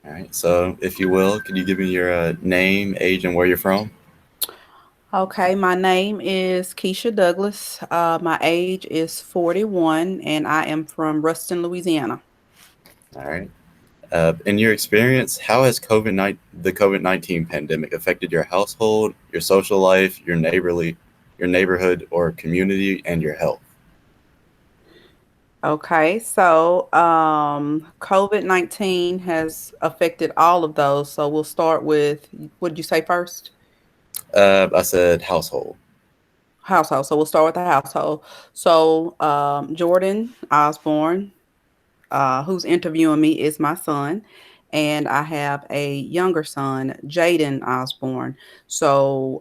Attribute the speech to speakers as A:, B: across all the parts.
A: All right. So, if you will, could you give me your name, age, and where you're from?
B: Okay, my name is Keisha Douglas. My age is 41, and I am from Ruston, Louisiana.
A: All right. In your experience, how has the COVID-19 pandemic affected your household, your social life, your neighborhood or community, and your health?
B: Okay, so COVID-19 has affected all of those. So we'll start with, what did you say first?
A: I said household.
B: Household. So we'll start with the household. So Jordan Osborne, who's interviewing me, is my son. And I have a younger son, Jaden Osborne. So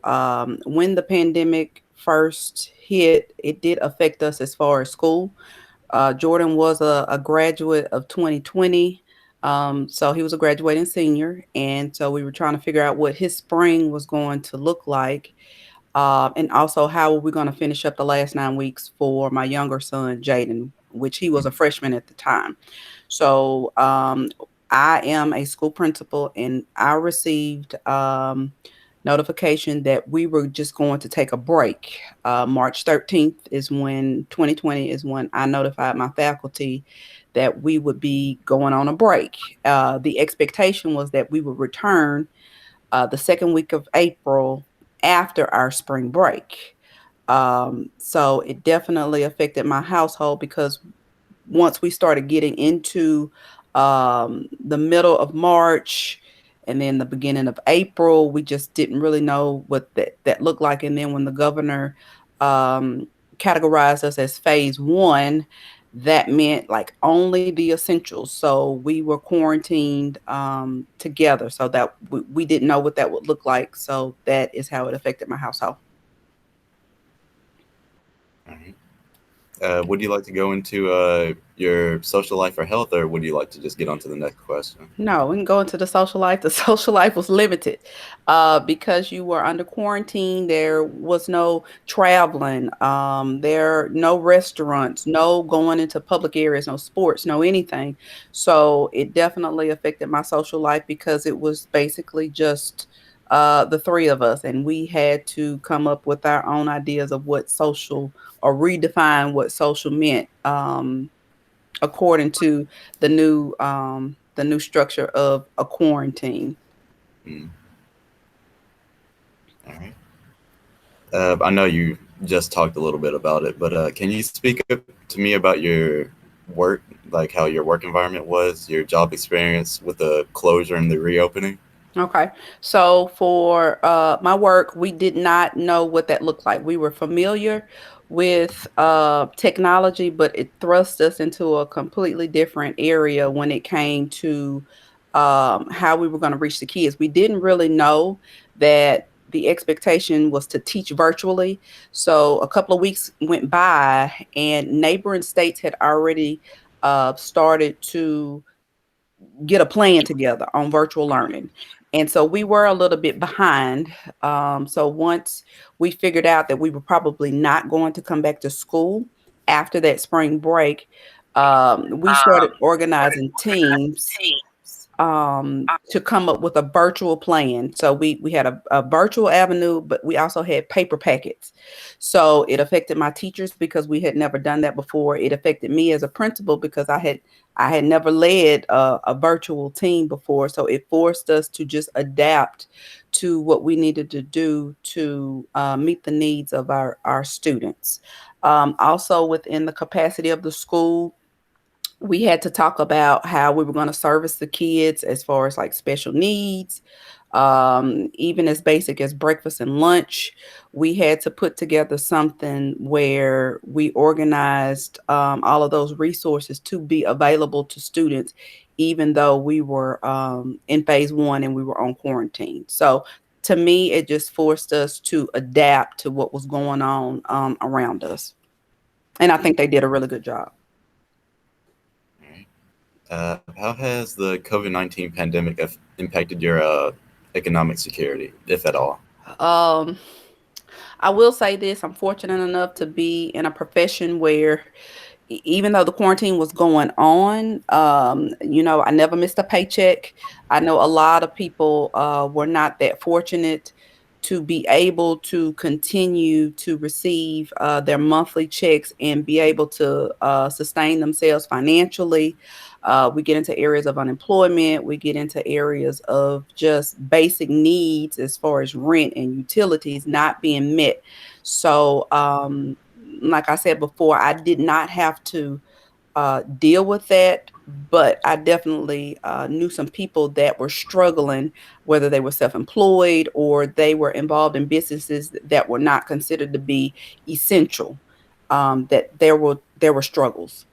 B: when the pandemic first hit, it did affect us as far as school. Jordan was a graduate of 2020. So he was a graduating senior. And so we were trying to figure out what his spring was going to look like. And also, how are we going to finish up the last 9 weeks for my younger son, Jaden, which he was a freshman at the time. So I am a school principal, and I received notification that we were just going to take a break. March 13th is when 2020 is when I notified my faculty that we would be going on a break. The expectation was that we would return the second week of April after our spring break. So it definitely affected my household because once we started getting into the middle of March and then the beginning of April, we just didn't really know what that looked like. And then when the governor um, categorized us as phase one, that meant like only the essentials. So we were quarantined together so that we didn't know what that would look like. So that is how it affected my household.
A: All right. Would you like to go into your social life or health, or would you like to just get on to the next question?
B: No, we can go into the social life. The social life was limited because you were under quarantine. There was no traveling. There no restaurants, no going into public areas, no sports, no anything. So it definitely affected my social life because it was basically just the three of us, and we had to come up with our own ideas of what social or redefine what social meant. According to the new structure of a quarantine.
A: Mm, all right. I know you just talked a little bit about it, but can you speak up to me about your work, like how your work environment was, your job experience with the closure and the reopening?
B: Okay. So for my work, we did not know what that looked like. We were familiar with technology, but it thrust us into a completely different area when it came to how we were going to reach the kids. We didn't really know that the expectation was to teach virtually. So a couple of weeks went by, and neighboring states had already started to get a plan together on virtual learning. And so we were a little bit behind. So once we figured out that we were probably not going to come back to school after that spring break, we started organizing teams to come up with a virtual plan. So we had a virtual avenue, but we also had paper packets. So it affected my teachers because we had never done that before. It affected me as a principal because I had never led a virtual team before. So it forced us to just adapt to what we needed to do to meet the needs of our students. Also, within the capacity of the school, we had to talk about how we were going to service the kids as far as like special needs, even as basic as breakfast and lunch. We had to put together something where we organized all of those resources to be available to students, even though we were in phase one and we were on quarantine. So to me, it just forced us to adapt to what was going on around us. And I think they did a really good job.
A: All right. How has the COVID-19 pandemic impacted your economic security, if at all?
B: Um, I will say this: I'm fortunate enough to be in a profession where even though the quarantine was going on, I never missed a paycheck. I know a lot of people were not that fortunate to be able to continue to receive their monthly checks and be able to sustain themselves financially. We get into areas of unemployment. We get into areas of just basic needs as far as rent and utilities not being met. So, like I said before, I did not have to deal with that, but I definitely knew some people that were struggling, whether they were self employed or they were involved in businesses that were not considered to be essential, that there were struggles.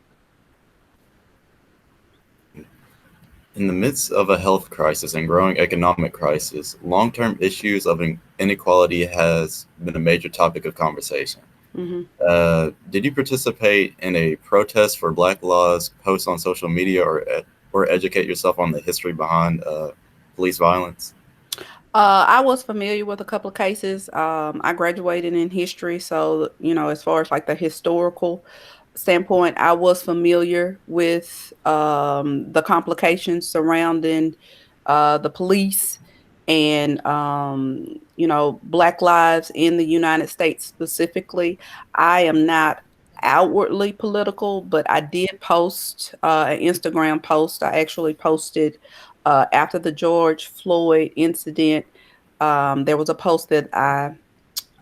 A: In the midst of a health crisis and growing economic crisis, long-term issues of inequality has been a major topic of conversation.
B: Hmm.
A: Did you participate in a protest for Black laws, post on social media, or educate yourself on the history behind police violence?
B: I was familiar with a couple of cases. I graduated in history, so as far as like the historical standpoint, I was familiar with the complications surrounding the police and Black lives in the United States specifically. I am not outwardly political, but I did post an Instagram post. I actually posted after the George Floyd incident. There was a post that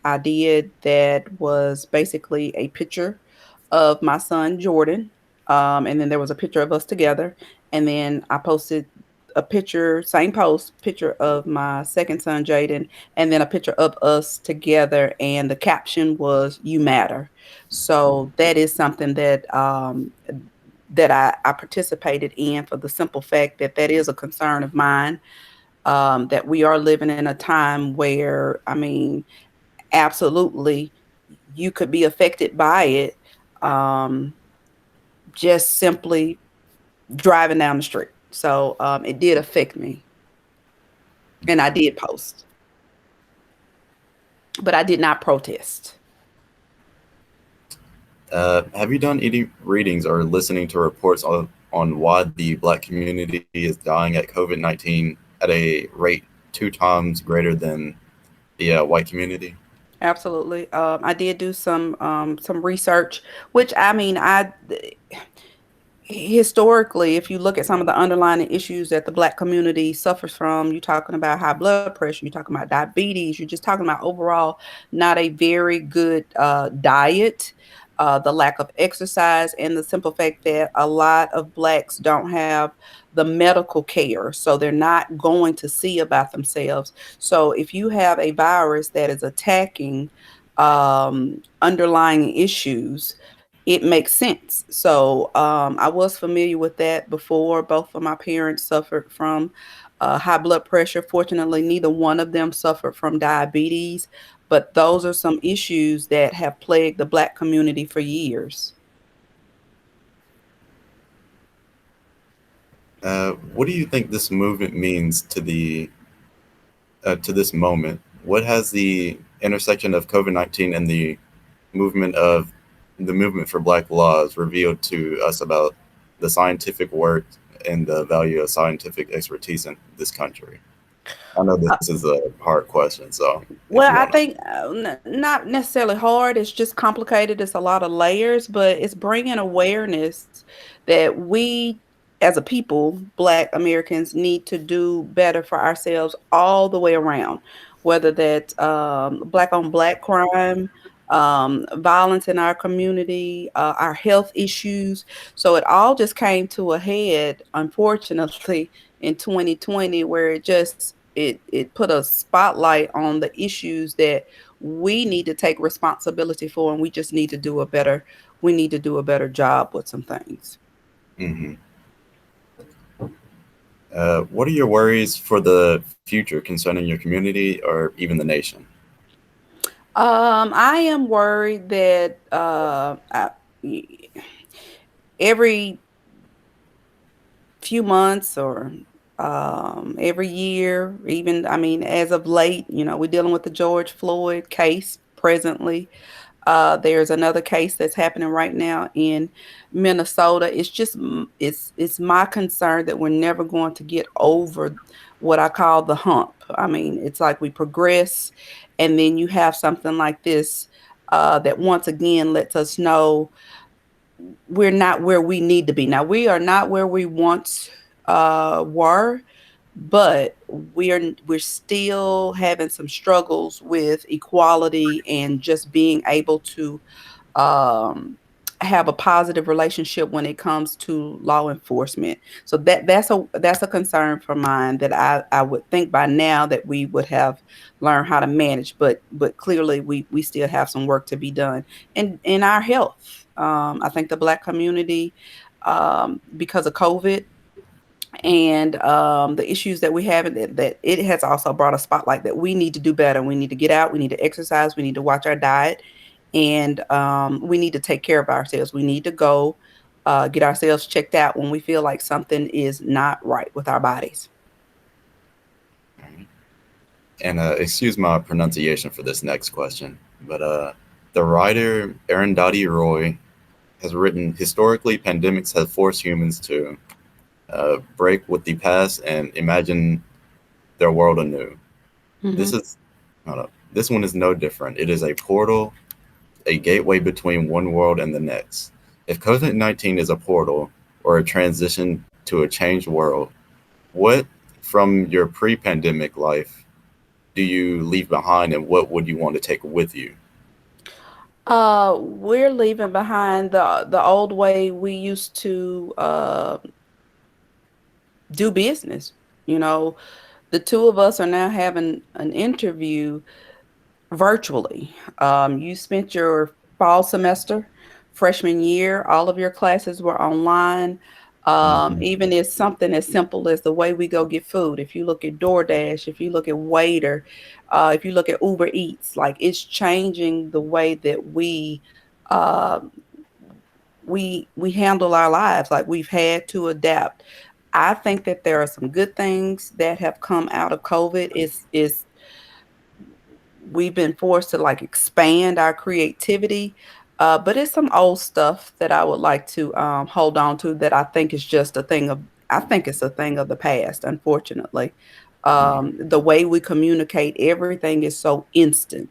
B: I did that was basically a picture of my son Jordan, and then there was a picture of us together, and then I posted a picture, same post, picture of my second son Jaden, and then a picture of us together, and the caption was "You matter." So that is something that I participated in for the simple fact that that is a concern of mine. That we are living in a time where, I mean, absolutely, you could be affected by it, um, just simply driving down the street. So it did affect me, and I did post, but I did not protest.
A: Have you done any readings or listening to reports on why the Black community is dying at COVID-19 at a rate 2 times greater than the white community?
B: Absolutely. I did do some research, which I mean, I historically, if you look at some of the underlying issues that the Black community suffers from, you're talking about high blood pressure, you're talking about diabetes, you're just talking about overall not a very good diet, the lack of exercise, and the simple fact that a lot of Blacks don't have the medical care. So they're not going to see about themselves. So if you have a virus that is attacking underlying issues, it makes sense. So I was familiar with that before. Both of my parents suffered from high blood pressure. Fortunately, neither one of them suffered from diabetes, but those are some issues that have plagued the Black community for years.
A: What do you think this movement means to this moment? What has the intersection of COVID-19 and movement of the movement for Black laws revealed to us about the scientific work and the value of scientific expertise in this country? I know this is a hard question, so if you
B: Well,
A: want
B: I
A: to.
B: think not necessarily hard. It's just complicated. It's a lot of layers, but it's bringing awareness that we, as a people, Black Americans, need to do better for ourselves all the way around. Whether that's Black on Black crime, violence in our community, our health issues. So it all just came to a head, unfortunately, in 2020, where it put a spotlight on the issues that we need to take responsibility for, and we need to do a better job with some things.
A: Hmm. What are your worries for the future concerning your community or even the nation?
B: I am worried that every few months or every year, even, I mean, as of late, we're dealing with the George Floyd case presently. There's another case that's happening right now in Minnesota. It's just it's my concern that we're never going to get over what I call the hump. I mean, it's like we progress, and then you have something like this that once again lets us know we're not where we need to be. Now we are not where we once were, but we're still having some struggles with equality and just being able to um, have a positive relationship when it comes to law enforcement. So that's a concern for mine that I would think by now that we would have learned how to manage, but clearly we still have some work to be done. And in our health, I think the Black community, because of COVID and the issues that we have, and that it has also brought a spotlight that we need to do better. We need to get out. We need to exercise. We need to watch our diet, and we need to take care of ourselves. We need to go get ourselves checked out when we feel like something is not right with our bodies.
A: And excuse my pronunciation for this next question, but the writer Arundhati Roy has written, historically, pandemics have forced humans to break with the past and imagine their world anew. This
B: Hmm.
A: is, hold up, this one is no different. It is a portal, a gateway between one world and the next. If COVID-19 is a portal or a transition to a changed world, what from your pre-pandemic life do you leave behind, and what would you want to take with you?
B: We're leaving behind the old way we used to do business. You know, the two of us are now having an interview virtually. You spent your fall semester, freshman year, all of your classes were online.
A: Mhm.
B: Even as something as simple as the way we go get food. If you look at DoorDash, if you look at Waiter, if you look at Uber Eats, like it's changing the way that uh, we handle our lives. Like we've had to adapt. I think that there are some good things that have come out of COVID. Is we've been forced to like expand our creativity. But it's some old stuff that I would like to hold on to that I think is just a thing of, I think it's a thing of the past, unfortunately. The way we communicate, everything is so instant.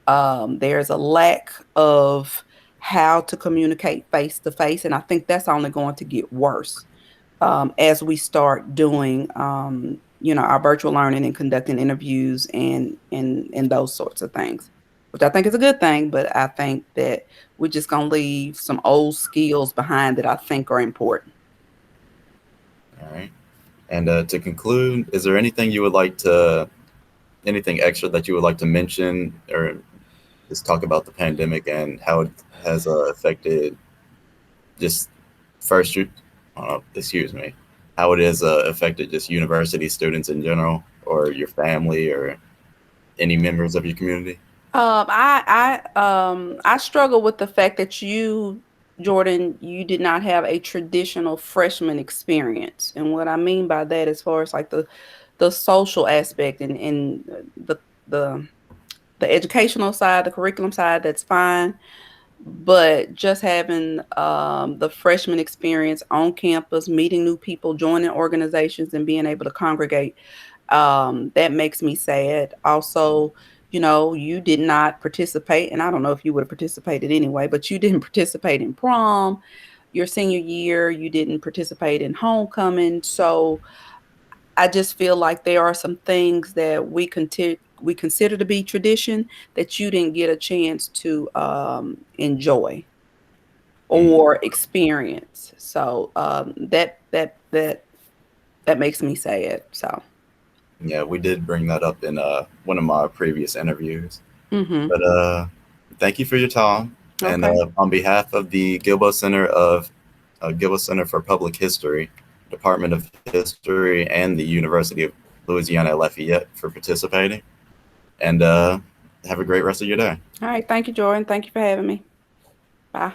B: There's a lack of how to communicate face to face, and I think that's only going to get worse as we start doing our virtual learning and conducting interviews and those sorts of things, which I think is a good thing. But I think that we're just gonna leave some old skills behind that I think are important.
A: All right. And to conclude, is there anything you would like to, anything extra that you would like to mention, or just talk about the pandemic and how it has affected just first, excuse me, how it has affected just university students in general, or your family, or any members of your community?
B: I struggle with the fact that you, Jordan, you did not have a traditional freshman experience, and what I mean by that, as far as like the social aspect and the the educational side, the curriculum side, that's fine. But just having the freshman experience on campus, meeting new people, joining organizations, and being able to congregate, that makes me sad. Also, you did not participate, and I don't know if you would have participated anyway, but you didn't participate in prom your senior year. You didn't participate in homecoming. So I just feel like there are some things that we consider to be tradition that you didn't get a chance to enjoy
A: Mm.
B: or experience. So that makes me sad. So.
A: Yeah, we did bring that up in one of my previous interviews.
B: Hmm.
A: But thank you for your time. And
B: Okay.
A: on behalf of the Gilbo Center for Public History, Department of History, and the University of Louisiana at Lafayette for participating. And have a great rest of your day.
B: All right. Thank you, Jordan. Thank you for having me. Bye.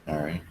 A: All right.